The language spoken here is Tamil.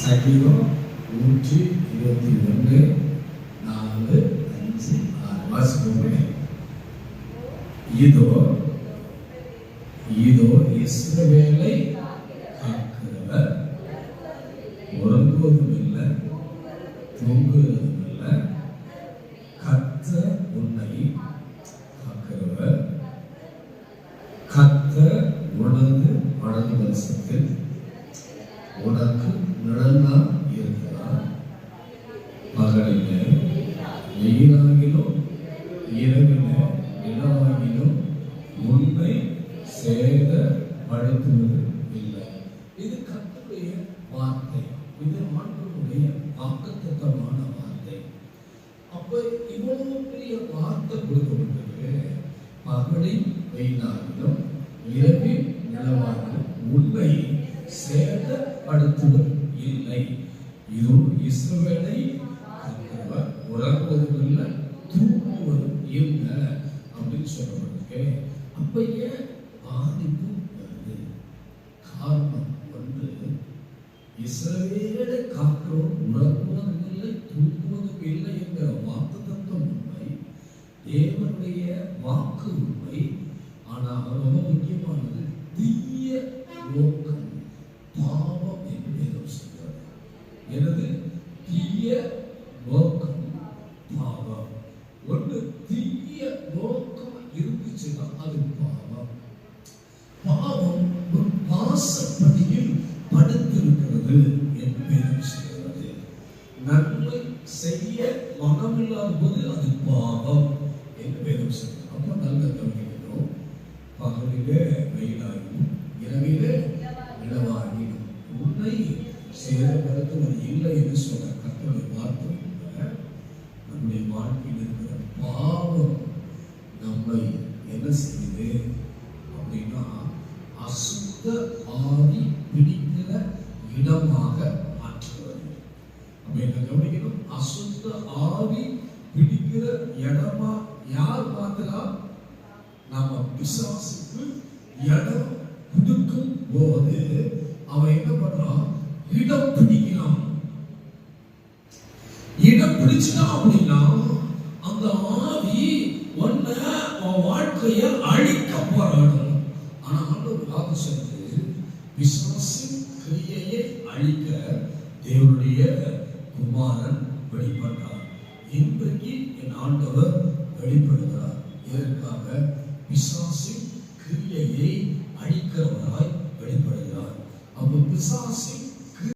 சங்கீதம் 121 4 5 6 வாசிப்போமே. இதோ இதோ இஸ்ரவேலை காக்கிறவர் உறங்குவதும் இல்லை தூங்குவதும் இல்லை. கர்த்தர் உன்னை காக்கிறவர். கர்த்தர் உனது வலது வருஷத்தில் உனக்கு நிழலா இருக்கிறார். பகலிலே வெயிலாகிலும் இரவிலே நிலவாகிலும் உன்னை சேதப்படுத்துவது இல்லை. இது கர்த்தருடைய வார்த்தை. இது ஆண்டவருடைய வாக்குத்தத்தமான வார்த்தை. அப்ப இவ்வளவு பெரிய வார்த்தை கொடுக்கப்பட்டது. பகலில் வெயிலாகிலும் இரவில் நிலவாகிலும் உன்னை சேதப்படுத்துவது இல்லை. இது இஸ்ரவேலை காக்கிறவர் உறங்குவதும் இல்லை தூங்குவதும் இல்லை அப்படின்னு சொல்லப்பட்டிருக்கு. அப்ப ஏன் பாதிப்பு வருது? காரணம் ஒன்று, இஸ்ரவேலை காக்கிறோம் உறங்குவதும் இல்லை தூங்குவதும் இல்லை என்கிற வாக்கு தத்துவம் உண்மை, தேவனுடைய வாக்கு உண்மை. ஆனால் ரொம்ப முக்கியமானது தீய நோக்கம், பாவம் என்று வேதம் சொல்கிறது. எனது தீய நோக்கம் பாவம். ஒன்று தீய நோக்கம் இருந்துச்சுன்னா அது பாவம். பாவம் ஒரு வாசப்படியில் படுத்திருக்கிறது என்று வேதம் சொல்கிறது. நன்மை செய்ய மனமில்லாத போது அது பாவம் என்று வேதம் சொல்கிறது. அப்போ நல்ல கவனிக்கணும். பகலிலே வெயிலாகிடும் இரவிலே நிலவாகிடும் உன்னை சேதப்படுத்துவது இல்லை என்று சொல்ல கர்த்தருடைய வார்த்தை. நம்முடைய வாழ்க்கையில் இருக்கிற பாவம் நம்மை என்ன செய்யுது அப்படின்னா அசுத்த ஆவி பிடிக்கிற இடமாக மாற்றுகிறது. அப்ப என்ன கவனிக்கணும்? அசுத்த ஆவி பிடிக்கிற இடமா யார் மாற்றலாம்? நம்ம பிசாசுக்கு இடம் கொடுக்கும் போது அவன் என்ன பண்றான்? இடம் பிடிக்கிறான். இடம் பிடிச்சான் அப்படின்னா அந்த ஆவி ஒன்ன வாழ்க்கைய அழிக்க போராடும். ஆனா ஒரு வாக்கு சொல்றது, பிசாசின் கிரியையை அழிக்க தேவனுடைய குமாரன் வெளிப்பட்டார். இன்றைக்கு என் ஆண்டவர் வெளிப்படுகிறார். இதற்காக பிசாசின் கிரியையை அழிக்கிறவராய்